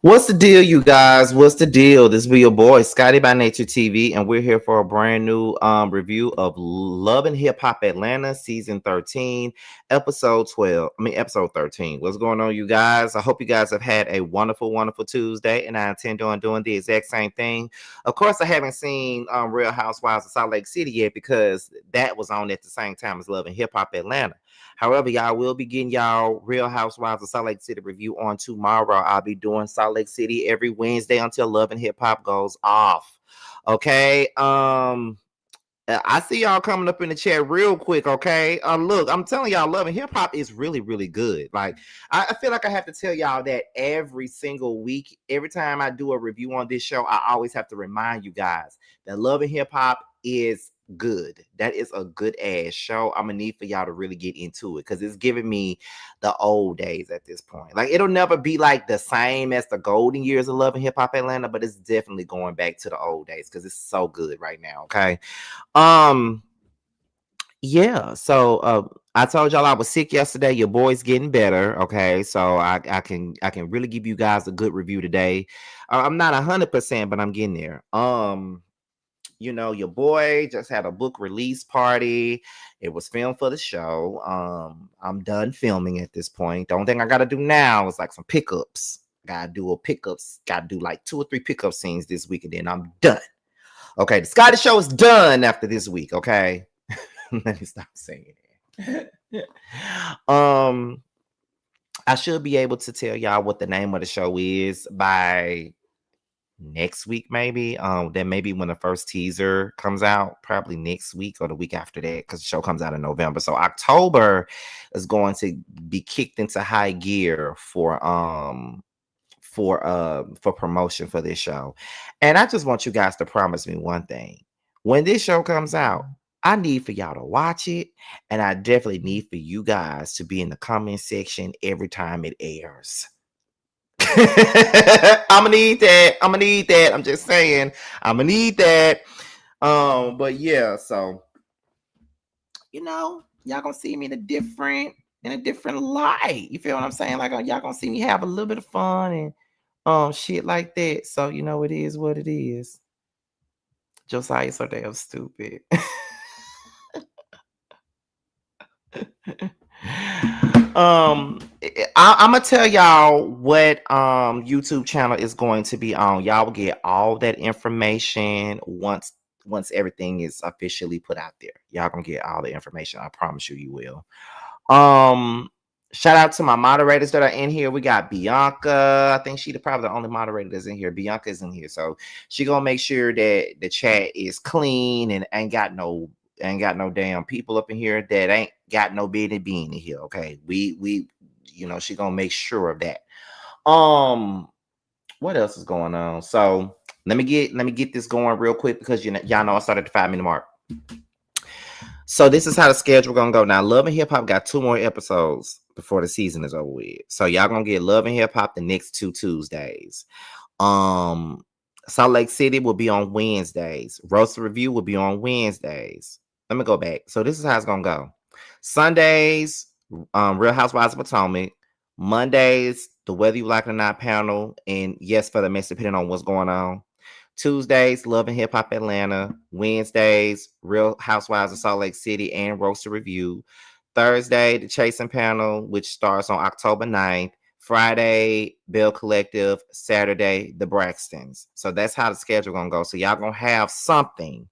What's the deal, you guys? What's the deal? This be your boy Scotty by Nature TV, and we're here for a brand new review of Love and Hip Hop Atlanta season 13, episode 12. Episode 13. What's going on, you guys? I hope you guys have had a wonderful, wonderful Tuesday, and I intend on doing the exact same thing. Of course, I haven't seen Real Housewives of Salt Lake City yet because that was on at the same time as Love and Hip Hop Atlanta. However, y'all will be getting y'all Real Housewives of Salt Lake City review on tomorrow. I'll be doing Salt Lake City every Wednesday until Love and Hip Hop goes off. Okay. I see y'all coming up in the chat real quick, okay? Look, I'm telling y'all, Love and Hip Hop is really, really good. Like, I feel like I have to tell y'all that every single week. Every time I do a review on this show, I always have to remind you guys that Love and Hip Hop is good. That is a good ass show. I'm gonna need for y'all to really get into it because it's giving me the old days at this point. Like, it'll never be like the same as the golden years of Love and Hip Hop Atlanta, but it's definitely going back to the old days because it's so good right now. Okay. Um, yeah, so I told y'all I was sick yesterday. Your boy's getting better. Okay, so I can really give you guys a good review today. I'm not 100%, but I'm getting there. Your boy just had a book release party. It was filmed for the show. I'm done filming at this point. The only thing I gotta do now is like some pickups. Gotta do like 2 or 3 pickup scenes this week, and then I'm done. Okay, the Scotty show is done after this week. Okay. Let me stop saying it. I should be able to tell y'all what the name of the show is by next week, maybe. Then maybe when the first teaser comes out, probably next week or the week after that, because the show comes out in November. So October is going to be kicked into high gear for promotion for this show. And I just want you guys to promise me one thing. When this show comes out, I need for y'all to watch it, and I definitely need for you guys to be in the comment section every time it airs. I'm gonna need that. I'm just saying, I'm gonna need that. But yeah, so y'all gonna see me in a different light. You feel what I'm saying? Like, y'all gonna see me have a little bit of fun and shit like that. So it is what it is. Josiah so damn stupid. I'm gonna tell y'all what YouTube channel is going to be on. Y'all will get all that information once everything is officially put out there. Y'all gonna get all the information. I promise you will. Shout out to my moderators that are in here. We got Bianca. I think probably the only moderator that's in here. Bianca is in here, so she gonna make sure that the chat is clean and ain't got no damn people up in here that ain't got no business being in here. Okay, we she gonna make sure of that. What else is going on? So let me get this going real quick because y'all know I started the 5-minute mark. So this is how the schedule gonna go. Now, Love and Hip Hop got 2 more episodes before the season is over with. So y'all gonna get Love and Hip Hop the next 2 Tuesdays. Salt Lake City will be on Wednesdays. Roast Review will be on Wednesdays. Let me go back. So this is how it's gonna go. Sundays, Real Housewives of Potomac. Mondays, the Whether You Like It or Not panel, and yes, for the mess, depending on what's going on. Tuesdays, Love and Hip Hop Atlanta. Wednesdays, Real Housewives of Salt Lake City and Roaster Review. Thursday, the Chasing panel, which starts on October 9th. Friday, Bell Collective. Saturday, the Braxtons. So that's how the schedule gonna go. So y'all gonna have something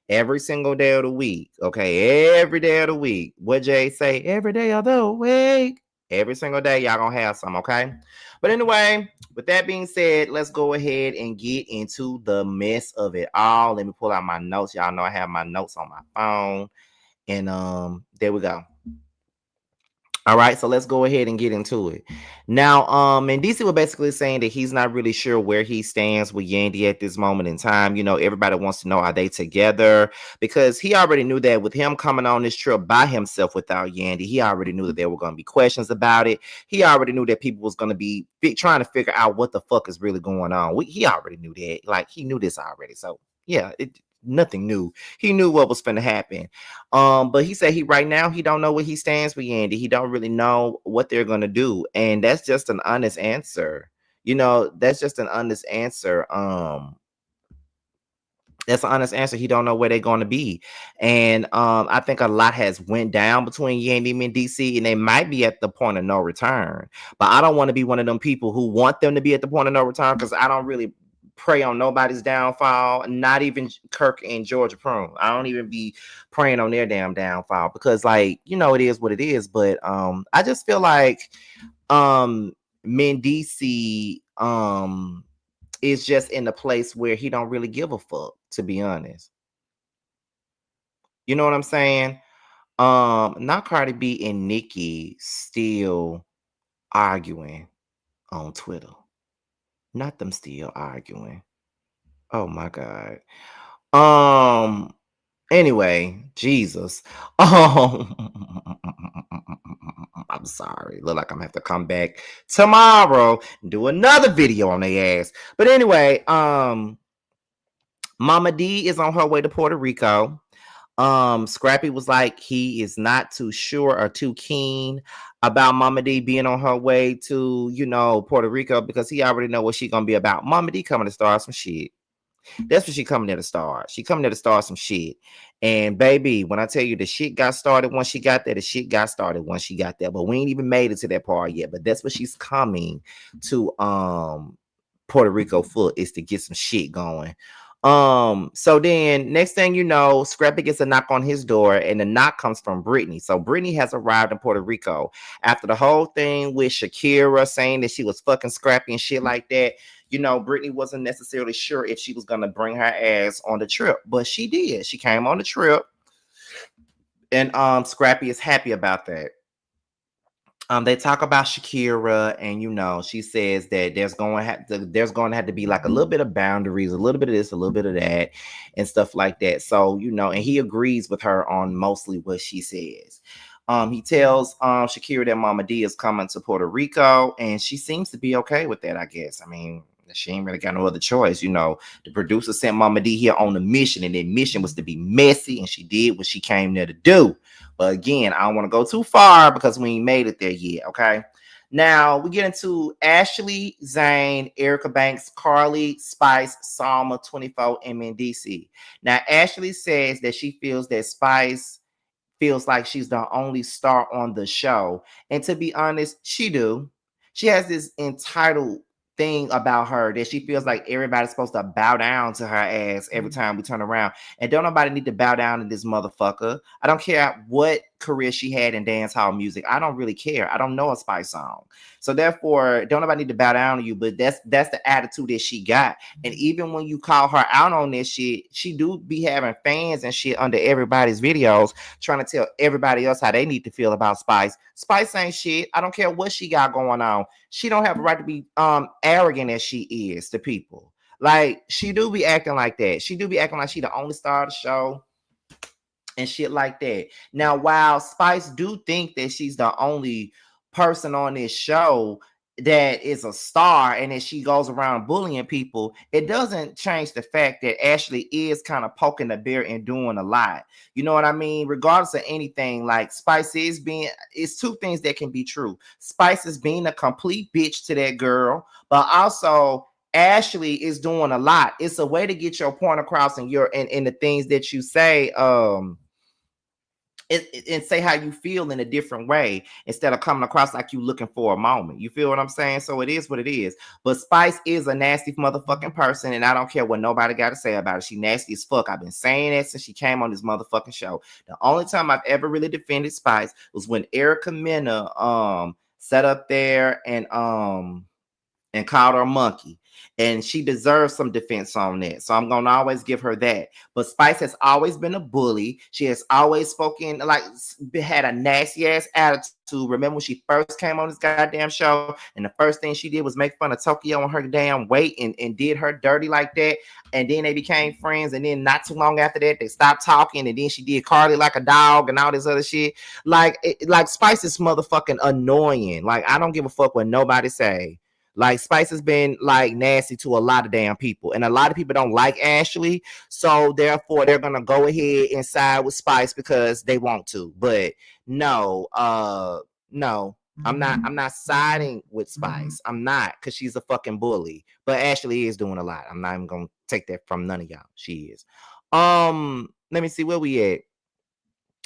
every single day of the week. Okay, every day of the week. What Jay say? Every day of the week. Every single day, y'all gonna have some, okay? But anyway, with that being said, let's go ahead and get into the mess of it all. Let me pull out my notes. Y'all know I have my notes on my phone. And there we go. All right, so let's go ahead and get into it. Now, and DC was basically saying that he's not really sure where he stands with Yandy at this moment in time. Everybody wants to know, are they together? Because he already knew that with him coming on this trip by himself without Yandy, he already knew that there were going to be questions about it. He already knew that people was going to be trying to figure out what the fuck is really going on. He already knew that. Like, he knew this already. So, yeah, nothing new. He knew what was going to happen. But he said right now he don't know where he stands with Yandy. He don't really know what they're gonna do, and that's just an honest answer. That's just an honest answer. That's an honest answer. He don't know where they're going to be. And I think a lot has went down between Yandy and DC, and they might be at the point of no return. But I don't want to be one of them people who want them to be at the point of no return, because I don't really pray on nobody's downfall, not even Kirk and Georgia Prune. I don't even be praying on their damn downfall, because it is what it is. But I just feel like Mendici is just in a place where he don't really give a fuck, to be honest. You know what I'm saying? Not Cardi B and Nicki still arguing on Twitter. Not them still arguing. Oh my God. Anyway, Jesus. I'm sorry. Look like I'm gonna have to come back tomorrow and do another video on their ass. But anyway, Mama D is on her way to Puerto Rico. Scrappy was like, he is not too sure or too keen about Mama D being on her way to, Puerto Rico, because he already know what she gonna be about. Mama D coming to start some shit. That's what she coming there to start. She coming there to start some shit. And baby, when I tell you the shit got started once she got there, the shit got started once she got there. But we ain't even made it to that part yet. But that's what she's coming to Puerto Rico for, is to get some shit going. So then next thing you know, Scrappy gets a knock on his door, and the knock comes from Brittany. So Brittany has arrived in Puerto Rico after the whole thing with Shakira saying that she was fucking Scrappy and shit like that. Brittany wasn't necessarily sure if she was gonna bring her ass on the trip, but she did. She came on the trip, and Scrappy is happy about that. They talk about Shakira, and she says that there's going to have to be like a little bit of boundaries, a little bit of this, a little bit of that, and stuff like that. So and he agrees with her on mostly what she says. He tells Shakira that Mama D is coming to Puerto Rico, and she seems to be okay with that, I guess. I mean, she ain't really got no other choice. The producer sent Mama D here on a mission, and that mission was to be messy, and she did what she came there to do. But again, I don't want to go too far because we ain't made it there yet, okay? Now, we get into Ashley, Zane, Erica Banks, Carly, Spice, Salma, 24, and Mendici. Now, Ashley says that she feels that Spice feels like she's the only star on the show. And to be honest, she do. She has this entitled thing about her that she feels like everybody's supposed to bow down to her ass every time we turn around. And don't nobody need to bow down to this motherfucker. I don't care what career she had in dance hall music. I don't really care. I don't know a Spice song. So therefore, don't nobody need to bow down to you, but that's the attitude that she got. And even when you call her out on this shit, she do be having fans and shit under everybody's videos trying to tell everybody else how they need to feel about Spice. Spice ain't shit. I don't care what she got going on. She don't have a right to be arrogant as she is to people. Like, she do be acting like that. She do be acting like she the only star of the show and shit like that. Now, while Spice do think that she's the only person on this show that is a star and that she goes around bullying people, it doesn't change the fact that Ashley is kind of poking the bear and doing a lot. You know what I mean? Regardless of anything, like, Spice is it's two things that can be true. Spice is being a complete bitch to that girl, but also Ashley is doing a lot. It's a way to get your point across and the things that you say, and say how you feel in a different way instead of coming across like you looking for a moment. You feel what I'm saying? So it is what it is. But Spice is a nasty motherfucking person, and I don't care what nobody got to say about it. She nasty as fuck. I've been saying that since she came on this motherfucking show. The only time I've ever really defended Spice was when Erica Mena sat up there and called her a monkey. And she deserves some defense on that. So I'm going to always give her that. But Spice has always been a bully. She has always spoken, like, had a nasty ass attitude. Remember when she first came on this goddamn show and the first thing she did was make fun of Tokyo and her damn weight and did her dirty like that. And then they became friends. And then not too long after that, they stopped talking. And then she did Carly like a dog and all this other shit. Like Spice is motherfucking annoying. Like, I don't give a fuck what nobody say. Like, Spice has been like nasty to a lot of damn people, and a lot of people don't like Ashley, so therefore they're gonna go ahead and side with Spice because they want to. But no, I'm not siding with Spice. I'm not, because she's a fucking bully. But Ashley is doing a lot. I'm not even gonna take that from none of y'all. She is. Let me see where we at.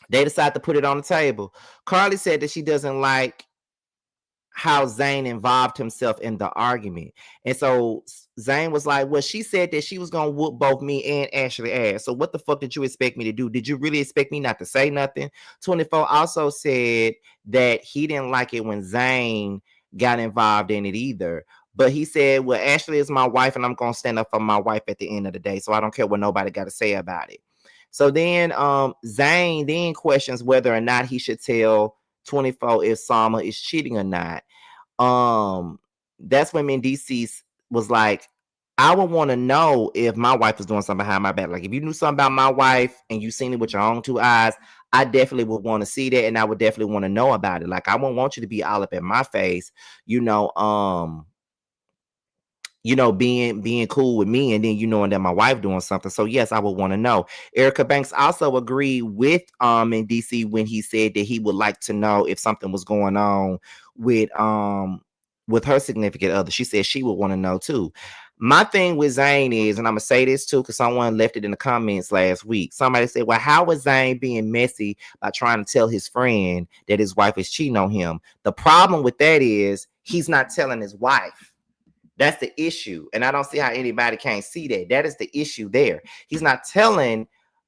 They decide to put it on the table. Carly said that she doesn't like how Zane involved himself in the argument. And so Zane was like, well, she said that she was going to whoop both me and Ashley ass. So what the fuck did you expect me to do? Did you really expect me not to say nothing? 24 also said that he didn't like it when Zane got involved in it either. But he said, well, Ashley is my wife and I'm going to stand up for my wife at the end of the day. So I don't care what nobody got to say about it. So then Zane then questions whether or not he should tell 24 if Sama is cheating or not. That's when Mendici was like, I would want to know if my wife is doing something behind my back. Like, if you knew something about my wife and you seen it with your own 2 eyes, I definitely would want to see that, and I would definitely want to know about it. Like, I wouldn't want you to be all up in my face, being cool with me, and then knowing that my wife doing something. So yes, I would want to know. Erica Banks also agreed with in DC when he said that he would like to know if something was going on with her significant other. She said she would want to know too. My thing with Zane is, and I'm gonna say this too, because someone left it in the comments last week. Somebody said, well, how is Zane being messy by trying to tell his friend that his wife is cheating on him? The problem with that is he's not telling his wife. That's the issue. And I don't see how anybody can't see that. That is the issue there. He's not telling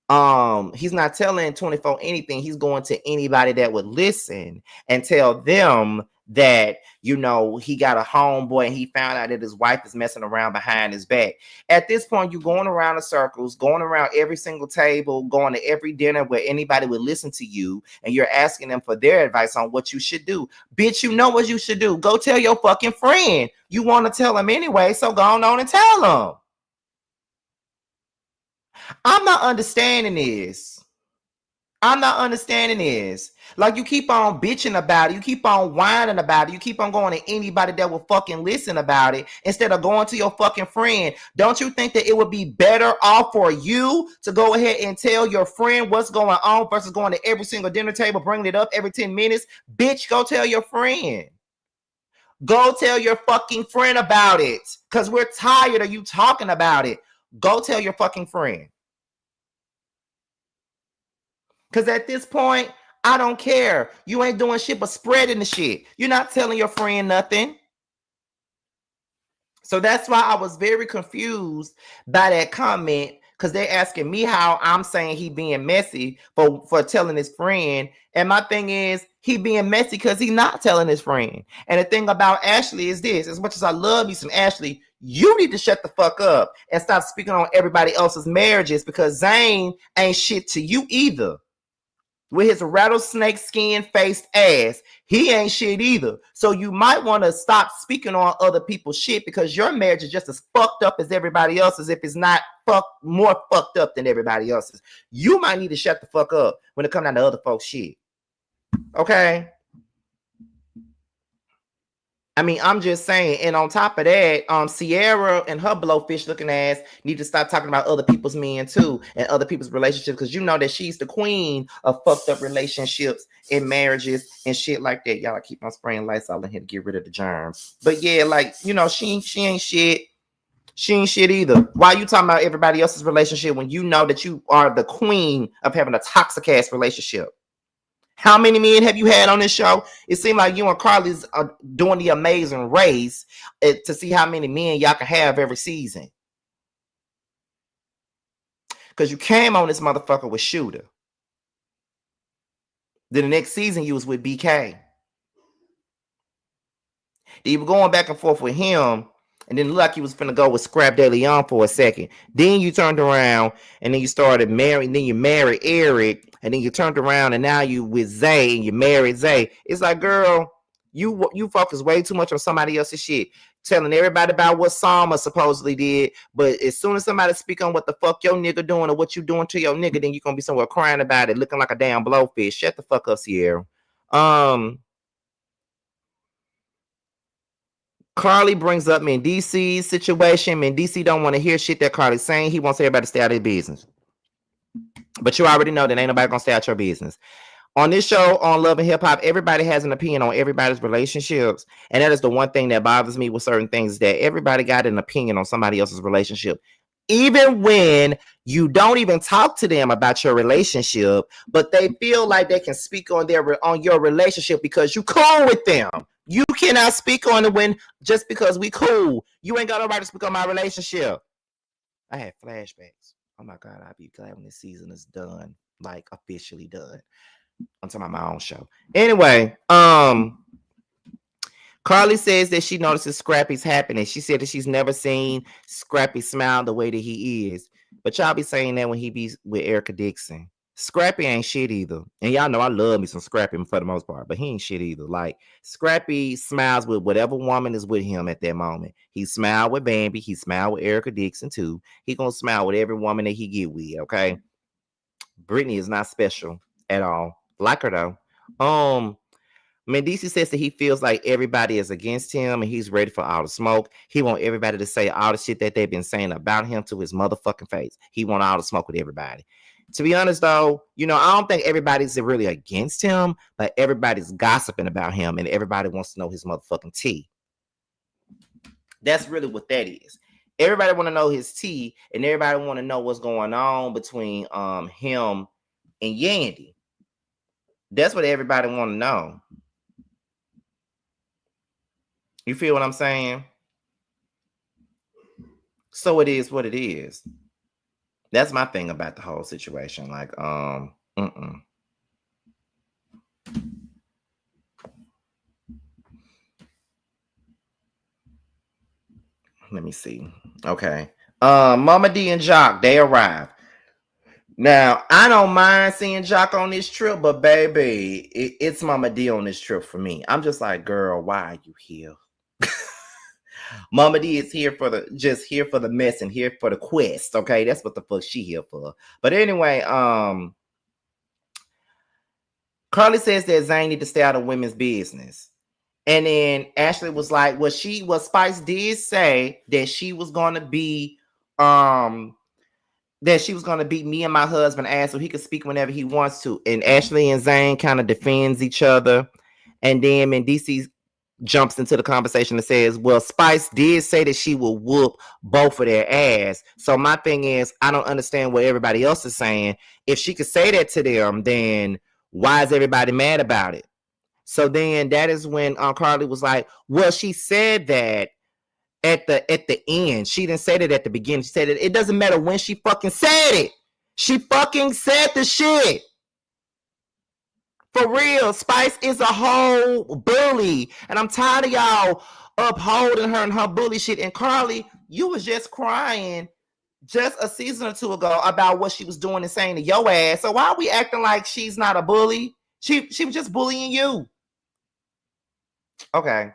24 anything. He's going to anybody that would listen and tell them that, he got a homeboy and he found out that his wife is messing around behind his back. At this point, you're going around in circles, going around every single table, going to every dinner where anybody would listen to you, and you're asking them for their advice on what you should do. Bitch, you know what you should do. Go tell your fucking friend. You want to tell them anyway, so go on and tell them. I'm not understanding this. Like, you keep on bitching about it. You keep on whining about it. You keep on going to anybody that will fucking listen about it instead of going to your fucking friend. Don't you think that it would be better off for you to go ahead and tell your friend what's going on versus going to every single dinner table, bringing it up every 10 minutes? Bitch, go tell your friend. Go tell your fucking friend about it, because we're tired of you talking about it. Go tell your fucking friend. Because at this point, I don't care. You ain't doing shit but spreading the shit. You're not telling your friend nothing. So that's why I was very confused by that comment, because they're asking me how I'm saying he being messy for telling his friend. And my thing is, he being messy because he's not telling his friend. And the thing about Ashley is this: as much as I love you some Ashley, you need to shut the fuck up and stop speaking on everybody else's marriages, because Zane ain't shit to you either. With his rattlesnake skin faced ass, he ain't shit either. So you might want to stop speaking on other people's shit, because your marriage is just as fucked up as everybody else's, if it's not more fucked up than everybody else's. You might need to shut the fuck up when it comes down to other folks' shit. Okay? I mean, I'm just saying. And on top of that, Sierra and her blowfish looking ass need to stop talking about other people's men too and other people's relationships, because you know that she's the queen of fucked up relationships and marriages and shit like that. Y'all keep on spraying Lysol in here to get rid of the germs. But yeah, like, she ain't shit. She ain't shit either. Why you talking about everybody else's relationship when you know that you are the queen of having a toxic ass relationship? How many men have you had on this show? It seems like you and Carly's are doing the amazing race to see how many men y'all can have every season. Because you came on this motherfucker with Shooter. Then the next season you was with BK. You were going back and forth with him, and then looked like you was finna go with Scrap De Leon for a second. Then you turned around, and then you started marrying. Then you married Eric, and then you turned around, and now you with Zay, and you married Zay. It's like, girl, you focus way too much on somebody else's shit, telling everybody about what Sama supposedly did. But as soon as somebody speak on what the fuck your nigga doing or what you doing to your nigga, then you gonna be somewhere crying about it, looking like a damn blowfish. Shut the fuck up, Sierra. Carly brings up Mendice's situation. Mendice don't want to hear shit that Carly's saying. He wants everybody to stay out of his business. But you already know that ain't nobody gonna stay out your business. On this show on Love and Hip Hop, everybody has an opinion on everybody's relationships. And that is the one thing that bothers me with certain things, that everybody got an opinion on somebody else's relationship. Even when you don't even talk to them about your relationship, but they feel like they can speak on your relationship because you cool with them. You cannot speak on it when just because we cool. You ain't got no right to speak on my relationship. I had flashbacks. Oh my God, I'll be glad when this season is done, like officially done. I'm talking about my own show. Anyway, Carly says that she notices Scrappy's happiness. She said that she's never seen Scrappy smile the way that he is. But y'all be saying that when he be with Erica Dixon. Scrappy ain't shit either. And y'all know I love me some Scrappy for the most part, but he ain't shit either. Like, Scrappy smiles with whatever woman is with him at that moment. He smiled with Bambi. He smiled with Erica Dixon too. He gonna smile with every woman that he get with, okay? Brittany is not special at all. Like her though. Mendici says that he feels like everybody is against him and he's ready for all the smoke. He want everybody to say all the shit that they've been saying about him to his motherfucking face. He want all the smoke with everybody. To be honest, though, I don't think everybody's really against him, but everybody's gossiping about him and everybody wants to know his motherfucking tea. That's really what that is. Everybody want to know his tea and everybody want to know what's going on between him and Yandy. That's what everybody want to know. You feel what I'm saying? So it is what it is. That's my thing about the whole situation. Like, Let me see. Okay. Mama D and Jock, they arrived. Now, I don't mind seeing Jock on this trip, but baby, it's Mama D on this trip for me. I'm just like, girl, why are you here? Mama D is here for the mess and here for the quest. Okay, that's what the fuck she here for. But anyway, Carly says that Zane need to stay out of women's business. And then Ashley was like, what Spice did say that she was gonna be that she was gonna beat me and my husband ass so he could speak whenever he wants to. And Ashley and Zane kind of defends each other. And then Mendici jumps into the conversation and says, well, Spice did say that she will whoop both of their ass. So my thing is, I don't understand what everybody else is saying. If she could say that to them, then why is everybody mad about it? So then that is when Carly was like, well, she said that at the end. She didn't say that at the beginning. She said it doesn't matter when she fucking said it. She fucking said the shit. For real, Spice is a whole bully. And I'm tired of y'all upholding her and her bully shit. And Carly, you was just crying just a season or two ago about what she was doing and saying to your ass. So why are we acting like she's not a bully? She was just bullying you. Okay.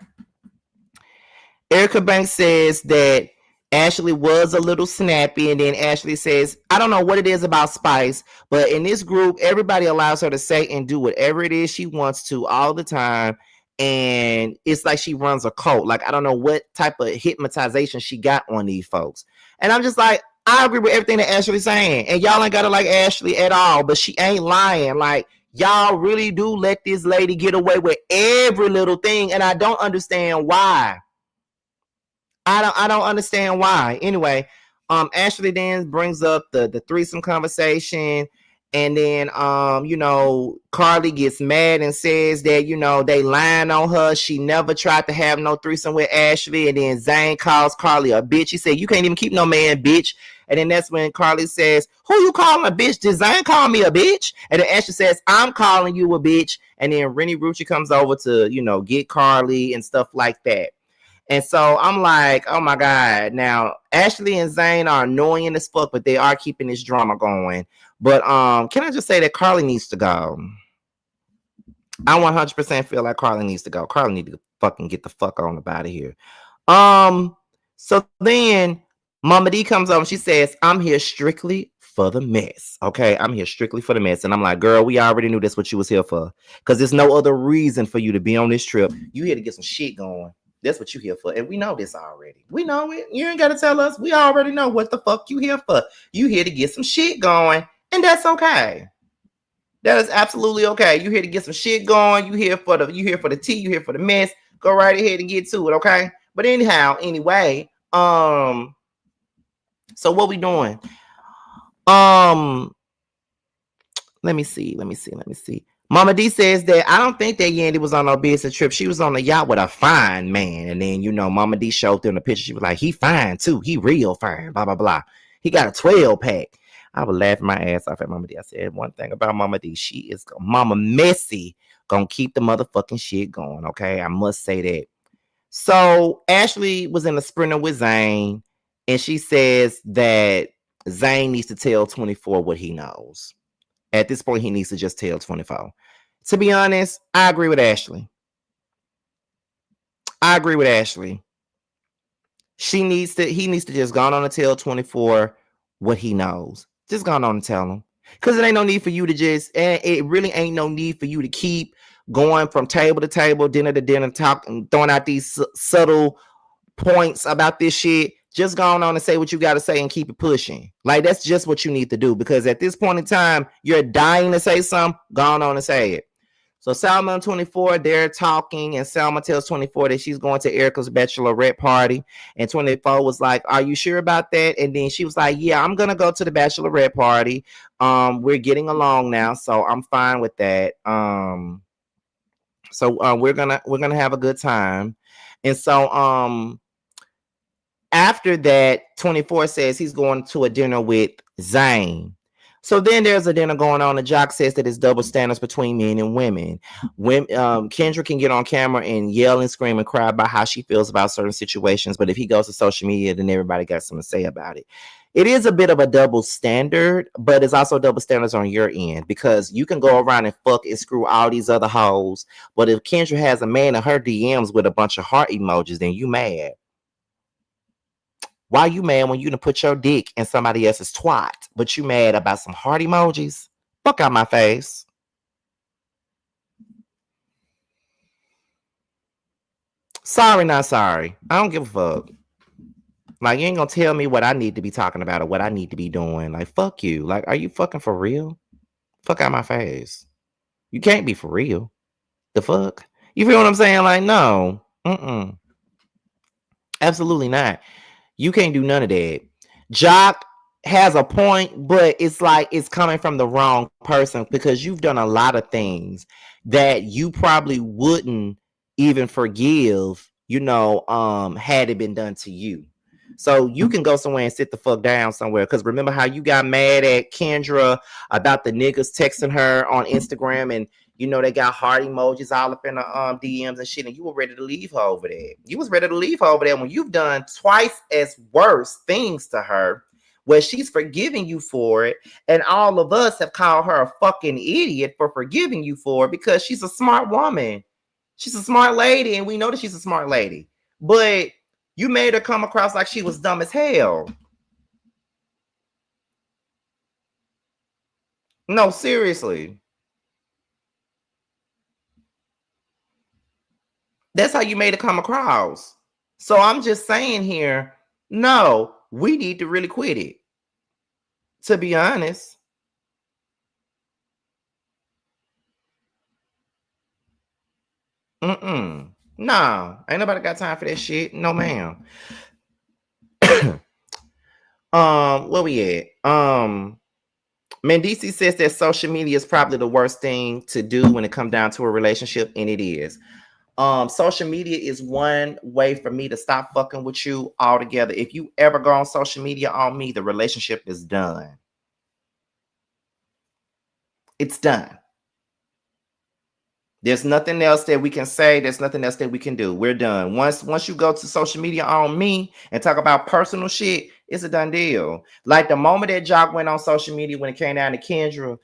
Erica Banks says that Ashley was a little snappy, and then Ashley says, I don't know what it is about Spice, but in this group, everybody allows her to say and do whatever it is she wants to all the time, and it's like she runs a cult. Like, I don't know what type of hypnotization she got on these folks. And I'm just like, I agree with everything that Ashley's saying, and y'all ain't gotta like Ashley at all, but she ain't lying. Like, y'all really do let this lady get away with every little thing, and I don't understand why. I don't understand why. Anyway, Ashley then brings up the threesome conversation, and then Carly gets mad and says that they lying on her. She never tried to have no threesome with Ashley, and then Zane calls Carly a bitch. He said, you can't even keep no man, bitch. And then that's when Carly says, who you calling a bitch? Did Zane call me a bitch? And then Ashley says, I'm calling you a bitch. And then Rennie Rucci comes over to get Carly and stuff like that. And so I'm like, oh my God. Now, Ashley and Zane are annoying as fuck, but they are keeping this drama going. But can I just say that Carly needs to go? I 100% feel like Carly needs to go. Carly needs to fucking get the fuck on about it here. So then Mama D comes over and she says, I'm here strictly for the mess. Okay, I'm here strictly for the mess. And I'm like, girl, we already knew that's what you was here for. Because there's no other reason for you to be on this trip. You here to get some shit going. That's what you here for. And we know this already. We know it. You ain't got to tell us. We already know what the fuck you here for. You here to get some shit going. And that's okay. That is absolutely okay. You here to get some shit going. You here for the tea. You here for the mess. Go right ahead and get to it, okay? But anyhow, anyway, so what we doing? Let me see. Mama D says that I don't think that Yandy was on no business trip. She was on a yacht with a fine man. And then, Mama D showed them the picture. She was like, he fine too. He real fine, blah, blah, blah. He got a 12 pack. I was laughing my ass off at Mama D. I said, one thing about Mama D, she is Mama Messy gonna keep the motherfucking shit going, okay? I must say that. So Ashley was in a sprinter with Zane, and she says that Zane needs to tell 24 what he knows. At this point, he needs to just tell 24. To be honest, I agree with Ashley. He needs to just go on and tell 24 what he knows. Just go on and tell him. Because it ain't no need for you to it really ain't no need for you to keep going from table to table, dinner to dinner, talking, throwing out these subtle points about this shit. Just go on and say what you got to say and keep it pushing. Like, that's just what you need to do, because at this point in time, you're dying to say something. Go on and say it. So Salma and 24, they're talking, and Salma tells 24 that she's going to Erica's bachelorette party. And 24 was like, are you sure about that? And then she was like, yeah, I'm going to go to the bachelorette party. We're getting along now, so I'm fine with that. So we're gonna have a good time. And so after that, 24 says he's going to a dinner with Zane. So then there's a dinner going on, and Jock says that it's double standards between men and women. Kendra can get on camera and yell and scream and cry about how she feels about certain situations, but if he goes to social media, then everybody got something to say about it. It is a bit of a double standard, but it's also double standards on your end, because you can go around and fuck and screw all these other hoes, but if Kendra has a man in her DMs with a bunch of heart emojis, then you mad. Why you mad when you done put your dick in somebody else's twat, but you mad about some heart emojis? Fuck out my face. Sorry, not sorry. I don't give a fuck. Like, you ain't gonna tell me what I need to be talking about or what I need to be doing. Like, fuck you. Like, are you fucking for real? Fuck out my face. You can't be for real. The fuck? You feel what I'm saying? Like, no. Absolutely not. You can't do none of that. Jock has a point, but it's like it's coming from the wrong person, because you've done a lot of things that you probably wouldn't even forgive, had it been done to you. So you can go somewhere and sit the fuck down somewhere. Because remember how you got mad at Kendra about the niggas texting her on Instagram, and they got heart emojis all up in the DMs and shit, and you were ready to leave her over there. You was ready to leave her over there when you've done twice as worse things to her, where she's forgiving you for it, and all of us have called her a fucking idiot for forgiving you for it, because she's a smart woman. She's a smart lady, and we know that she's a smart lady. But you made her come across like she was dumb as hell. No, seriously. That's how you made it come across. So I'm just saying here, no, we need to really quit it. To be honest. No, ain't nobody got time for that shit. No, ma'am. Where we at? Mendici says that social media is probably the worst thing to do when it comes down to a relationship, and it is. Social media is one way for me to stop fucking with you altogether. If you ever go on social media on me, the relationship is done. It's done. There's nothing else that we can say. There's nothing else that we can do. We're done. Once you go to social media on me and talk about personal shit, it's a done deal. Like the moment that Jock went on social media when it came down to Kendra,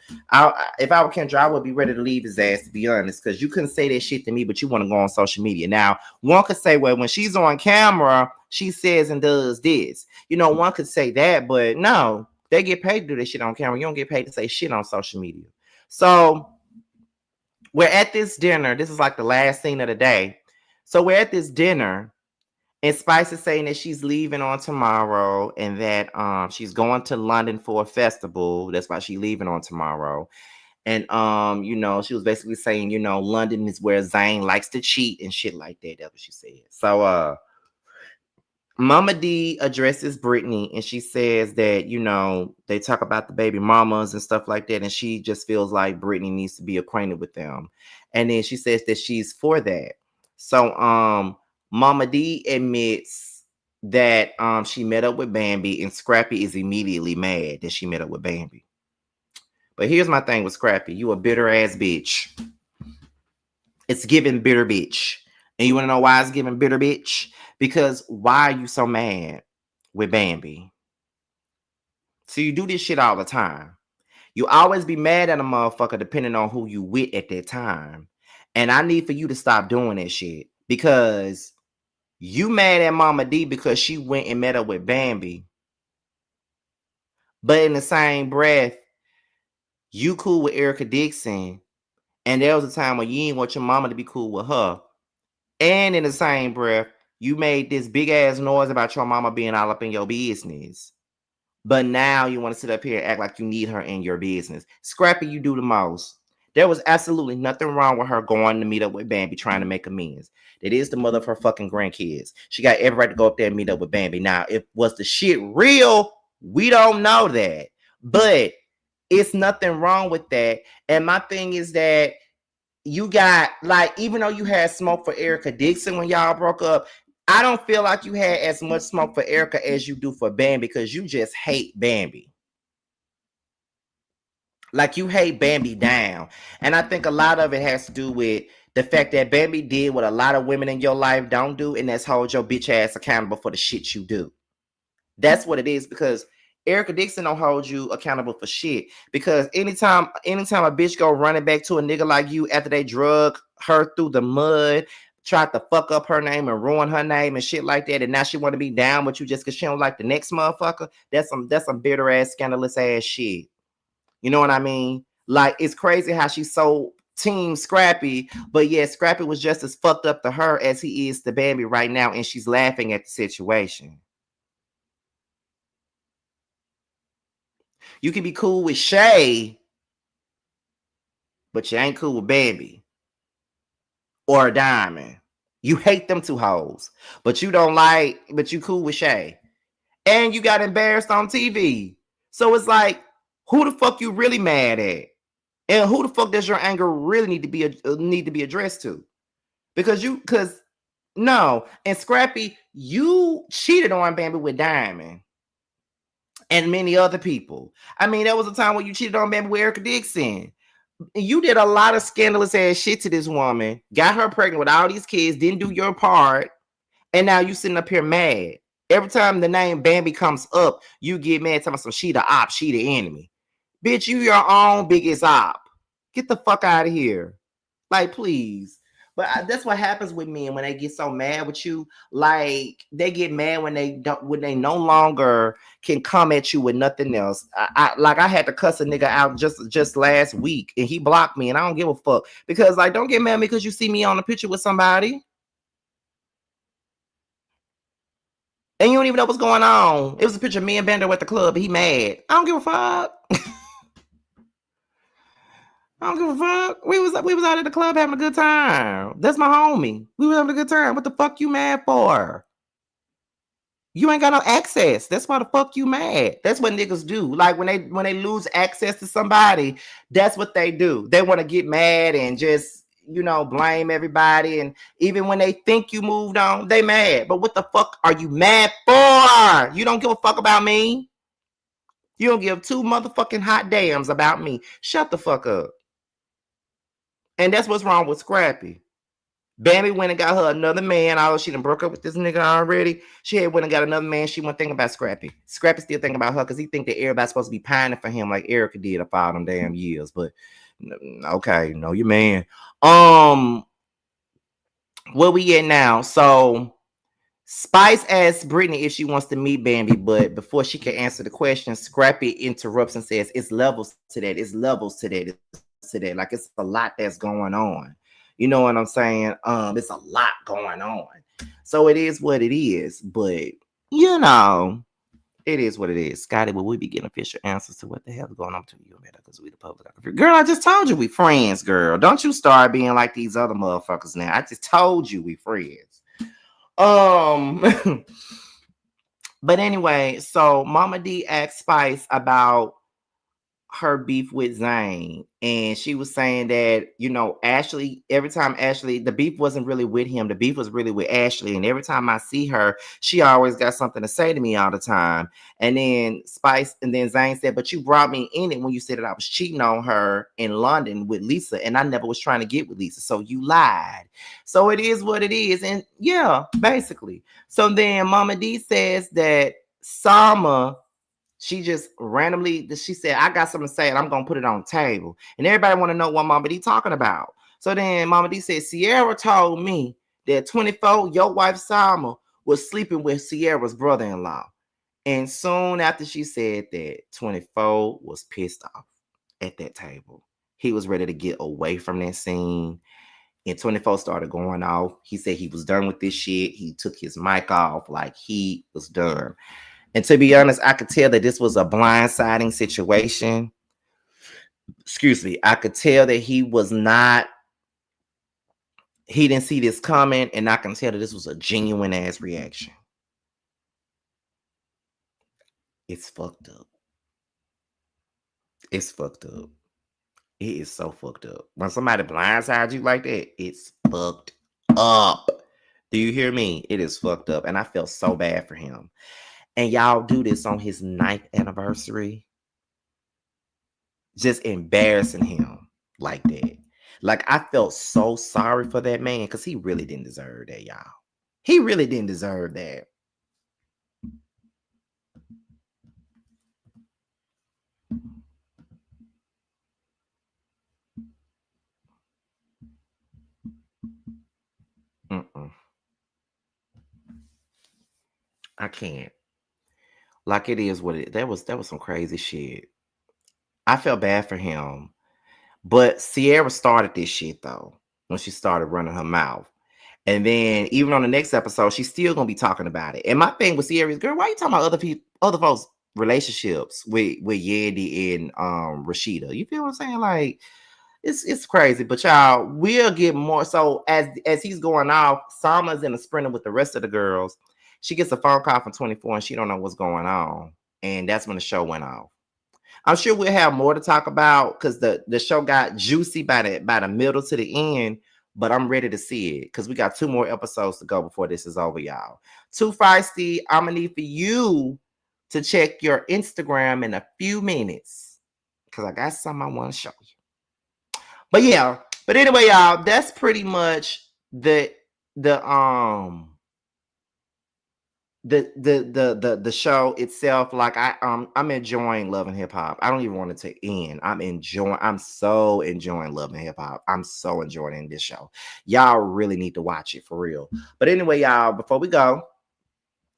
if I were Kendra, I would be ready to leave his ass, to be honest, because you couldn't say that shit to me, but you want to go on social media. Now, one could say, well, when she's on camera, she says and does this. One could say that, but no, they get paid to do this shit on camera. You don't get paid to say shit on social media. So we're at this dinner. This is like the last scene of the day. So we're at this dinner, and Spice is saying that she's leaving on tomorrow, and that she's going to London for a festival. That's why she's leaving on tomorrow. And you know, she was basically saying, you know, London is where Zayn likes to cheat and shit like that. That's what she said. So Mama D addresses Brittany and she says that, you know, they talk about the baby mamas and stuff like that. And she just feels like Brittany needs to be acquainted with them. And then she says that she's for that. So Mama D admits that she met up with Bambi and Scrappy is immediately mad that she met up with Bambi. But here's my thing with Scrappy. You a bitter ass bitch. It's giving bitter bitch. And you want to know why it's giving bitter bitch? Because why are you so mad with Bambi? So you do this shit all the time. You always be mad at a motherfucker depending on who you with at that time. And I need for you to stop doing that shit. Because you mad at Mama D because she went and met up with Bambi. But in the same breath, you cool with Erica Dixon. And there was a time when you didn't want your mama to be cool with her. And in the same breath, you made this big ass noise about your mama being all up in your business. But now you want to sit up here and act like you need her in your business. Scrappy, you do the most. There was absolutely nothing wrong with her going to meet up with Bambi trying to make amends. That is the mother of her fucking grandkids. She got every right to go up there and meet up with Bambi. Now, if was the shit real, we don't know that. But it's nothing wrong with that. And my thing is that you got, like, even though you had smoke for Erica Dixon when y'all broke up, I don't feel like you had as much smoke for Erica as you do for Bambi because you just hate Bambi. Like, you hate Bambi down. And I think a lot of it has to do with the fact that Bambi did what a lot of women in your life don't do, and that's hold your bitch ass accountable for the shit you do. That's what it is, because Erica Dixon don't hold you accountable for shit. Because anytime a bitch go running back to a nigga like you after they drug her through the mud, tried to fuck up her name and ruin her name and shit like that, and now she want to be down with you just because she don't like the next motherfucker, that's some bitter ass, scandalous ass shit. You know what I mean? Like, it's crazy how she's so team Scrappy, but yeah, Scrappy was just as fucked up to her as he is to Bambi right now, and she's laughing at the situation. You can be cool with Shay, but you ain't cool with Bambi or Diamond. You hate them two hoes, but you cool with Shay. And you got embarrassed on TV. So it's like, who the fuck you really mad at? And who the fuck does your anger really need to be addressed to? Because no, and Scrappy, you cheated on Bambi with Diamond and many other people. I mean, there was a time when you cheated on Bambi with Erica Dixon. You did a lot of scandalous ass shit to this woman, got her pregnant with all these kids, didn't do your part, and now you sitting up here mad. Every time the name Bambi comes up, you get mad talking about she the op, she the enemy. Bitch, you your own biggest op. Get the fuck out of here. Like, please. But that's what happens with men when they get so mad with you. Like, they get mad when they no longer can come at you with nothing else. I had to cuss a nigga out just last week, and he blocked me, and I don't give a fuck. Because, like, don't get mad at me because you see me on a picture with somebody and you don't even know what's going on. It was a picture of me and Bender at the club, and he mad. I don't give a fuck. I don't give a fuck. We was out at the club having a good time. That's my homie. We were having a good time. What the fuck you mad for? You ain't got no access. That's why the fuck you mad. That's what niggas do. Like, when they lose access to somebody, that's what they do. They want to get mad and just, blame everybody. And even when they think you moved on, they mad. But what the fuck are you mad for? You don't give a fuck about me. You don't give two motherfucking hot damns about me. Shut the fuck up. And that's what's wrong with Scrappy. Bambi went and got her another man. Although she done broke up with this nigga already, she had went and got another man. She wasn't thinking about Scrappy. Scrappy still thinking about her because he think that everybody's supposed to be pining for him like Erica did for all them damn years. But okay, no, you man. Where we at now? So Spice asks Brittany if she wants to meet Bambi, but before she can answer the question, Scrappy interrupts and says, "It's levels to that. It's levels to that. Today, like, it's a lot that's going on. You know what I'm saying? It's a lot going on. So it is what it is. But It is what it is. Scotty, will we be getting official answers to what the hell is going on between you and Meta? Because we the public. Girl, I just told you we friends, girl. Don't you start being like these other motherfuckers now. I just told you we friends. But anyway, so Mama D asked Spice about her beef with Zane, and she was saying that, you know, Ashley, every time Ashley, the beef wasn't really with him, the beef was really with Ashley, and every time I see her, she always got something to say to me all the time. And then Zane said, but you brought me in it when you said that I was cheating on her in London with Lisa, and I never was trying to get with Lisa, so you lied. So it is what it is. And yeah, basically. So then Mama D says that Sama, she just randomly, she said, I got something to say and I'm going to put it on the table. And everybody want to know what Mama D talking about. So then Mama D said, Sierra told me that 24, your wife Salma was sleeping with Sierra's brother-in-law. And soon after she said that, 24 was pissed off at that table. He was ready to get away from that scene. And 24 started going off. He said he was done with this shit. He took his mic off like he was done. And to be honest, I could tell that this was a blindsiding situation. Excuse me. I could tell that he didn't see this coming. And I can tell that this was a genuine ass reaction. It's fucked up. It's fucked up. It is so fucked up. When somebody blindsides you like that, it's fucked up. Do you hear me? It is fucked up. And I felt so bad for him. And y'all do this on his 9th anniversary. Just embarrassing him like that. Like, I felt so sorry for that man because he really didn't deserve that, y'all. He really didn't deserve that. I can't. Like, it is what it is. That was some crazy shit. I felt bad for him. But Sierra started this shit, though, when she started running her mouth. And then even on the next episode, she's still going to be talking about it. And my thing with Sierra is, girl, why are you talking about other folks' relationships with Yandy and Rashida? You feel what I'm saying? Like, it's crazy. But y'all, we'll get more. So as he's going off, Sama's in a sprinter with the rest of the girls. She gets a phone call from 24 and she don't know what's going on. And that's when the show went off. I'm sure we'll have more to talk about because the show got juicy by the middle to the end, but I'm ready to see it because we got 2 more episodes to go before this is over, y'all. Too Feisty, I'm going to need for you to check your Instagram in a few minutes because I got something I want to show you. But yeah, but anyway, y'all, that's pretty much the show itself. Like I'm enjoying Love and Hip Hop. I don't even want it to end. I'm so enjoying Love and Hip Hop. I'm so enjoying this show. Y'all really need to watch it for real. But anyway, y'all, before we go,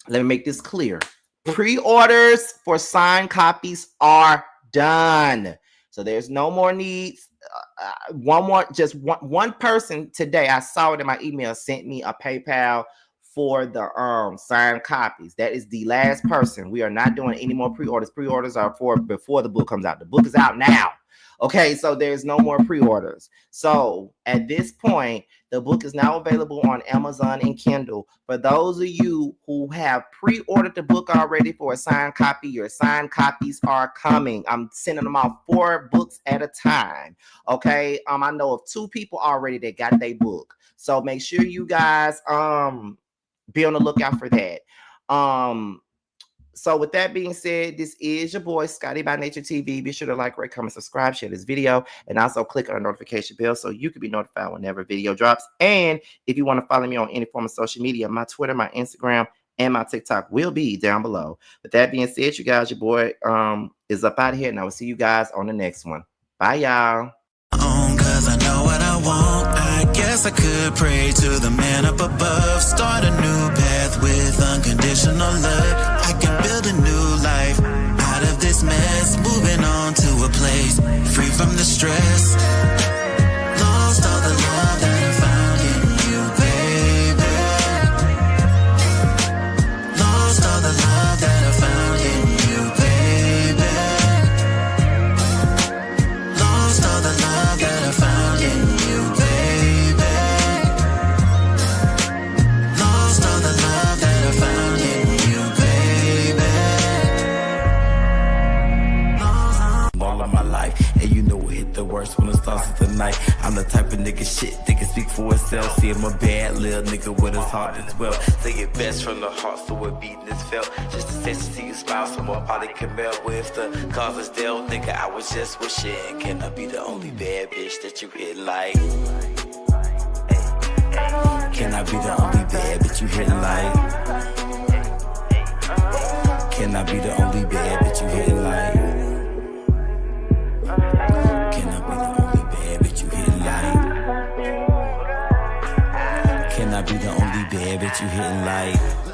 let me make this clear. Pre-orders for signed copies are done. So there's no more needs. One person today, I saw it in my email, sent me a PayPal for the signed copies. That is the last person. We are not doing any more pre-orders. Pre-orders are for before the book comes out. The book is out now. Okay, so there's no more pre-orders. So at this point, the book is now available on Amazon and Kindle. For those of you who have pre-ordered the book already for a signed copy, your signed copies are coming. I'm sending them out 4 books at a time. Okay, I know of 2 people already that got their book. So make sure you guys be on the lookout for that. So with that being said, this is your boy Scotty by Nature TV. Be sure to like, rate, comment, subscribe, share this video, and also click on the notification bell so you can be notified whenever video drops. And if you want to follow me on any form of social media, my Twitter, my Instagram, and my TikTok will be down below. With that being said, you guys, your boy is up out of here, and I will see you guys on the next one. Bye, y'all. Cause I know what I want. I guess I could pray to the man up above. Start a new path with unconditional love. I can build a new life out of this mess. Moving on to a place free from the stress. Lost all the love that I found in you, baby. Lost all the love that I found in you. hitting like. I'm the type of nigga shit that can speak for itself. See, I'm a bad little nigga with his heart as well. Say it best from the heart, so it beating is felt. Just a sense to see you smile, so more probably can melt with the cause is dealt. Nigga, I was just wishing, can I be the only bad bitch that you hit like? Can I be the only bad bitch you hitting like? Can I be the only bad bitch you hitting like? Can I be the only bad bitch you hitting like? Can I be the only bad bitch you hitting like?